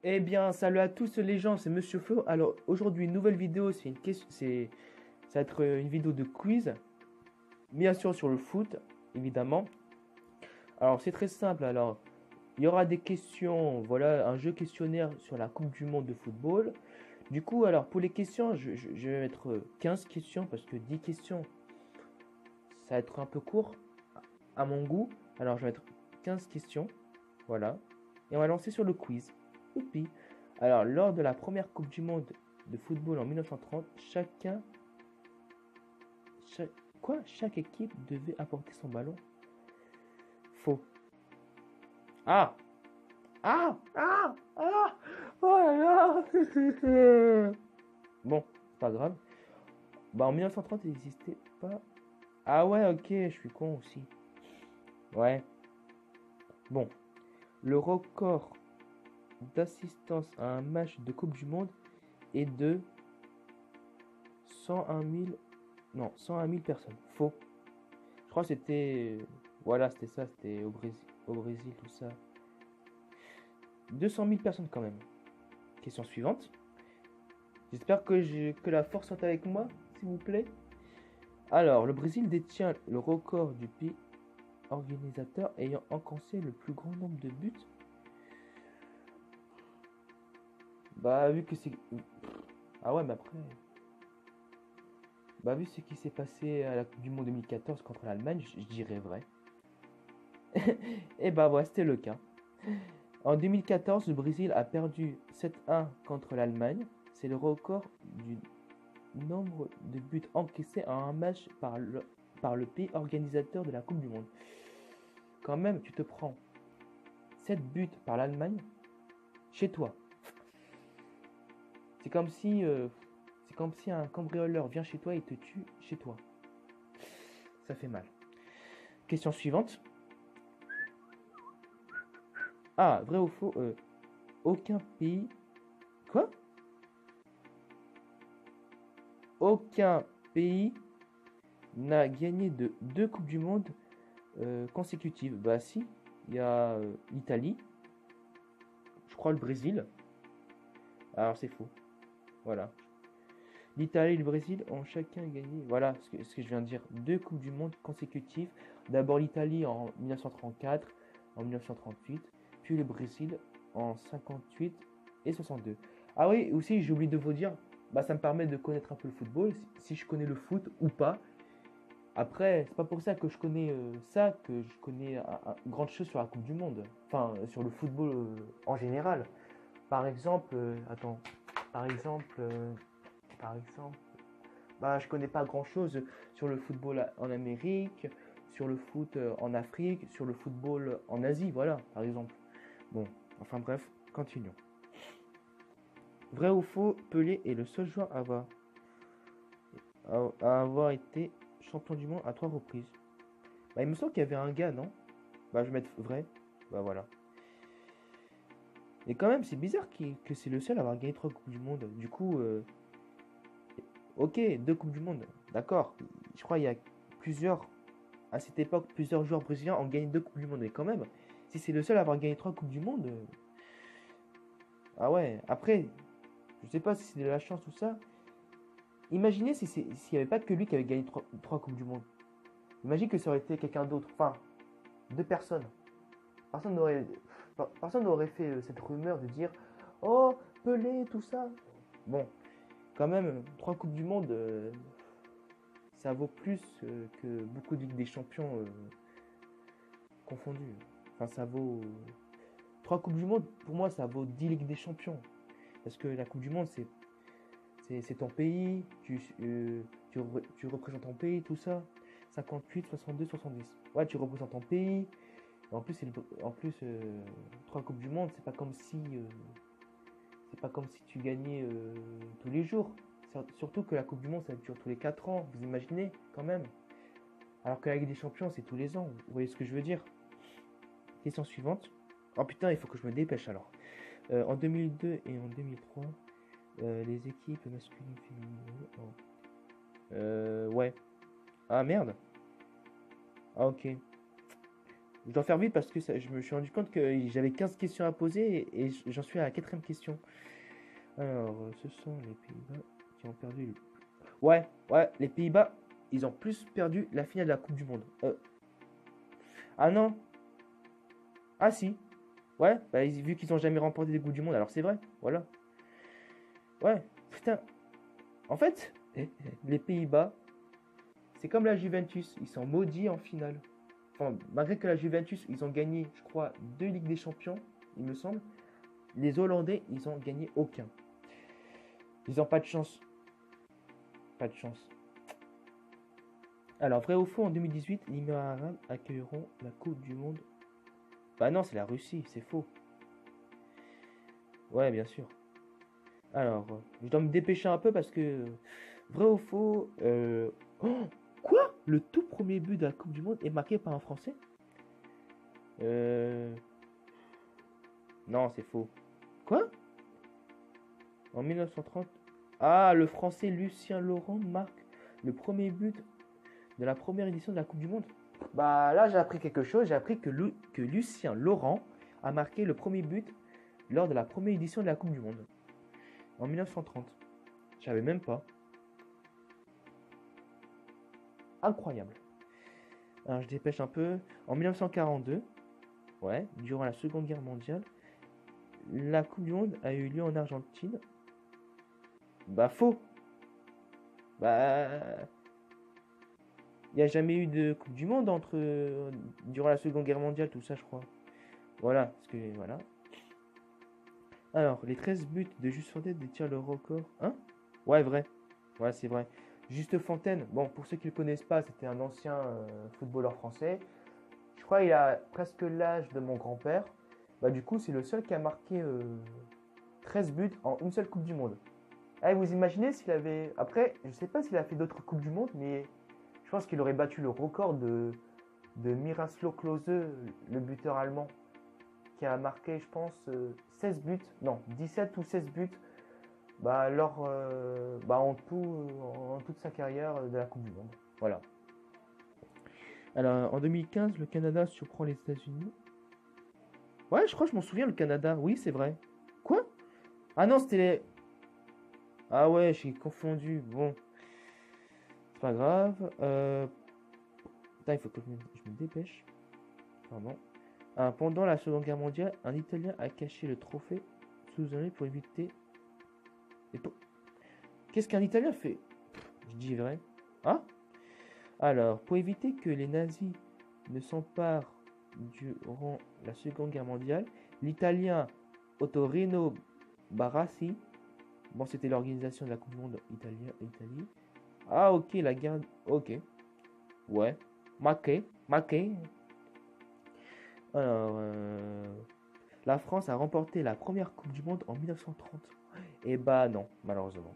Eh bien, salut à tous les gens, c'est Monsieur Flo. Alors aujourd'hui, une nouvelle vidéo, c'est une question, ça va être une vidéo de quiz, bien sûr sur le foot, évidemment. Alors c'est très simple. Alors il y aura des questions, voilà, un jeu questionnaire sur la Coupe du Monde de football. Du coup, alors pour les questions, je vais mettre 15 questions parce que 10 questions, ça va être un peu court à mon goût. Alors je vais mettre 15 questions, voilà, et on va lancer sur le quiz. Youpi. Alors, lors de la première Coupe du Monde de football en 1930, chaque, chaque équipe devait apporter son ballon. Faux. Ah. Ah. Ah. Ah. Oh là là. Bon, c'est pas grave. Bah, en 1930, il n'existait pas. Ah ouais, ok, je suis con aussi. Ouais. Bon, le record d'assistance à un match de Coupe du Monde est de 101 000. Non, 101 000 personnes. Faux. Je crois que c'était. Voilà, c'était ça, c'était au Brésil, tout ça. 200 000 personnes quand même. Question suivante. J'espère que la force soit avec moi, s'il vous plaît. Alors, le Brésil détient le record du pays organisateur ayant encaissé le plus grand nombre de buts. Bah, vu que c'est. Ah ouais, mais après. Bah, vu ce qui s'est passé à la Coupe du Monde 2014 contre l'Allemagne, je dirais vrai. Et bah, ouais, c'était le cas. En 2014, le Brésil a perdu 7-1 contre l'Allemagne. C'est le record du nombre de buts encaissés en un match par le pays organisateur de la Coupe du Monde. Quand même, tu te prends 7 buts par l'Allemagne chez toi. C'est comme si, c'est comme si un cambrioleur vient chez toi et te tue chez toi. Ça fait mal. Question suivante. Ah, vrai ou faux, aucun pays. Quoi? Aucun pays n'a gagné de deux Coupes du Monde consécutives. Bah si, il y a l'Italie, je crois le Brésil. Alors c'est faux. Voilà. L'Italie et le Brésil ont chacun gagné. Voilà ce que je viens de dire. Deux Coupes du Monde consécutives. D'abord l'Italie en 1934, en 1938, puis le Brésil en 58 et 62. Ah oui, aussi j'ai oublié de vous dire, bah, ça me permet de connaître un peu le football, si je connais le foot ou pas. Après, c'est pas pour ça que je connais ça, que je connais grande chose sur la Coupe du Monde. Enfin, sur le football en général. Par exemple, attends, par exemple, euh, par exemple, bah, je connais pas grand chose sur le football en Amérique, sur le foot en Afrique, sur le football en Asie, voilà, par exemple. Bon, enfin bref, continuons. Vrai ou faux, Pelé est le seul joueur à avoir été champion du monde à 3 reprises. Bah, il me semble qu'il y avait un gars, non? Bah, je vais mettre vrai. Bah, voilà. Et quand même, c'est bizarre que c'est le seul à avoir gagné 3 Coupes du Monde. Du coup, ok, 2 Coupes du Monde, d'accord. Je crois qu'il y a plusieurs, à cette époque, plusieurs joueurs brésiliens ont gagné 2 Coupes du Monde. Mais quand même, si c'est le seul à avoir gagné 3 Coupes du Monde, ah ouais. Après, je sais pas si c'est de la chance ou ça. Imaginez s'il n'y avait pas que lui qui avait gagné trois Coupes du Monde. Imagine que ça aurait été quelqu'un d'autre. Enfin, deux personnes. Personne n'aurait, personne n'aurait fait cette rumeur de dire oh, Pelé, tout ça. Bon, quand même, 3 Coupes du Monde, ça vaut plus que beaucoup de Ligue des Champions confondues. Enfin, ça vaut. 3 Coupes du Monde, pour moi, ça vaut 10 Ligues des Champions. Parce que la Coupe du Monde, c'est ton pays, tu représentes ton pays, tout ça. 58, 62, 70. Ouais, tu représentes ton pays. Et en plus, en plus 3 Coupes du Monde, c'est pas comme si tu gagnais tous les jours. Surtout que la Coupe du Monde, ça dure tous les 4 ans. Vous imaginez, quand même. Alors que la Ligue des Champions, c'est tous les ans. Vous voyez ce que je veux dire? Question suivante. Oh putain, il faut que je me dépêche alors. En 2002 et en 2003, les équipes masculines et féminines. Oh. Ouais. Ah merde. Ah ok. Je dois faire vite parce que je me suis rendu compte que j'avais 15 questions à poser et j'en suis à la quatrième question. Alors, ce sont les Pays-Bas qui ont perdu. Ouais, ouais, les Pays-Bas, ils ont plus perdu la finale de la Coupe du Monde. Ah non, ah si, ouais, bah, vu qu'ils ont jamais remporté des Coupes du Monde, alors c'est vrai, voilà. Ouais, putain, en fait, les Pays-Bas, c'est comme la Juventus, ils sont maudits en finale. Enfin, malgré que la Juventus, ils ont gagné, je crois, 2 Ligues des Champions, il me semble. Les Hollandais, ils ont gagné aucun. Ils ont pas de chance. Pas de chance. Alors, vrai ou faux, en 2018, les Émirats arabes accueilleront la Coupe du Monde. Bah non, c'est la Russie, c'est faux. Ouais, bien sûr. Alors, je dois me dépêcher un peu parce que vrai ou faux, oh, quoi? Le tout premier but de la Coupe du Monde est marqué par un Français? Euh... Non, c'est faux. Quoi? En 1930? Ah, le Français Lucien Laurent marque le premier but de la première édition de la Coupe du Monde. Bah là, j'ai appris quelque chose. J'ai appris que Lucien Laurent a marqué le premier but lors de la première édition de la Coupe du Monde. En 1930. Je savais même pas. Incroyable. Alors, je dépêche un peu. En 1942, ouais, durant la Seconde Guerre mondiale, la Coupe du Monde a eu lieu en Argentine. Bah faux. Bah, il n'y a jamais eu de Coupe du Monde durant la Seconde Guerre mondiale, tout ça, je crois. Voilà, parce que voilà. Alors, les 13 buts de Juste Fontaine détient le record. Hein? Ouais, vrai. Ouais, c'est vrai. Juste Fontaine, bon, pour ceux qui ne le connaissent pas, c'était un ancien footballeur français. Je crois qu'il a presque l'âge de mon grand-père. Bah, du coup, c'est le seul qui a marqué 13 buts en une seule Coupe du Monde. Eh, vous imaginez s'il avait. Après, je sais pas s'il a fait d'autres Coupes du Monde, mais je pense qu'il aurait battu le record de Miroslav Klose, le buteur allemand, qui a marqué, je pense, 16 buts, non, 17 ou 16 buts bah, en toute sa carrière de la Coupe du Monde. Voilà. Alors, en 2015, le Canada surprend les États-Unis. Ouais, je crois que je m'en souviens, le Canada. Oui, c'est vrai. Quoi? Ah non, c'était les. Ah ouais, j'ai confondu. Bon, c'est pas grave. Putain, il faut que je me dépêche. Pardon. Pendant la Seconde Guerre mondiale, un Italien a caché le trophée sous un lit pour éviter. Qu'est-ce qu'un Italien fait? Je dis vrai. Ah? Alors, pour éviter que les nazis ne s'emparent durant la Seconde Guerre mondiale, l'Italien Ottorino Barassi, bon, c'était l'organisation de la Coupe du Monde Italie. Ah, ok, la guerre. Ok. Ouais. Maquet. Alors, la France a remporté la première Coupe du Monde en 1930. Et bah non, malheureusement.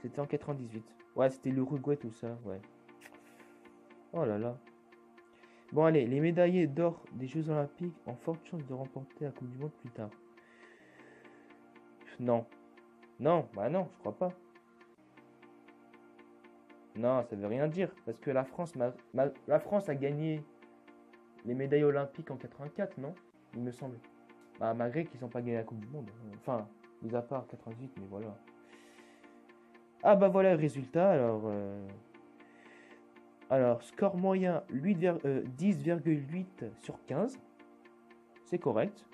C'était en 98. Ouais, c'était l'Uruguay, tout ça, ouais. Oh là là. Bon, allez, les médaillés d'or des Jeux Olympiques ont forte chance de remporter la Coupe du Monde plus tard. Non. Non, bah non, je crois pas. Non, ça veut rien dire. Parce que la France a gagné les médailles olympiques en 84, non? Il me semble. Bah, malgré qu'ils n'ont pas gagné la Coupe du Monde. Enfin, mis à part 88, mais voilà. Ah bah voilà le résultat. Alors score moyen 10,8 sur 15. C'est correct.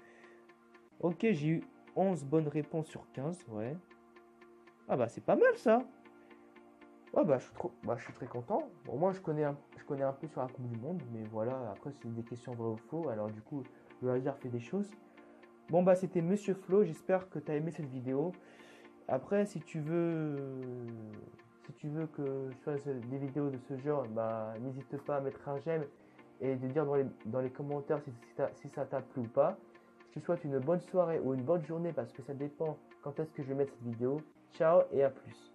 Ok, j'ai eu 11 bonnes réponses sur 15, ouais. Ah bah c'est pas mal ça. Ouais bah je suis très content. Bon, moi je connais un peu sur la Coupe du Monde, mais voilà, après c'est des questions vraies ou faux, alors du coup le hasard fait des choses. Bon bah c'était Monsieur Flo, j'espère que tu as aimé cette vidéo. Après si tu veux que je fasse des vidéos de ce genre, bah n'hésite pas à mettre un j'aime et de dire dans les commentaires si ça t'a plu ou pas. Je te souhaite une bonne soirée ou une bonne journée parce que ça dépend quand est-ce que je vais mettre cette vidéo. Ciao et à plus.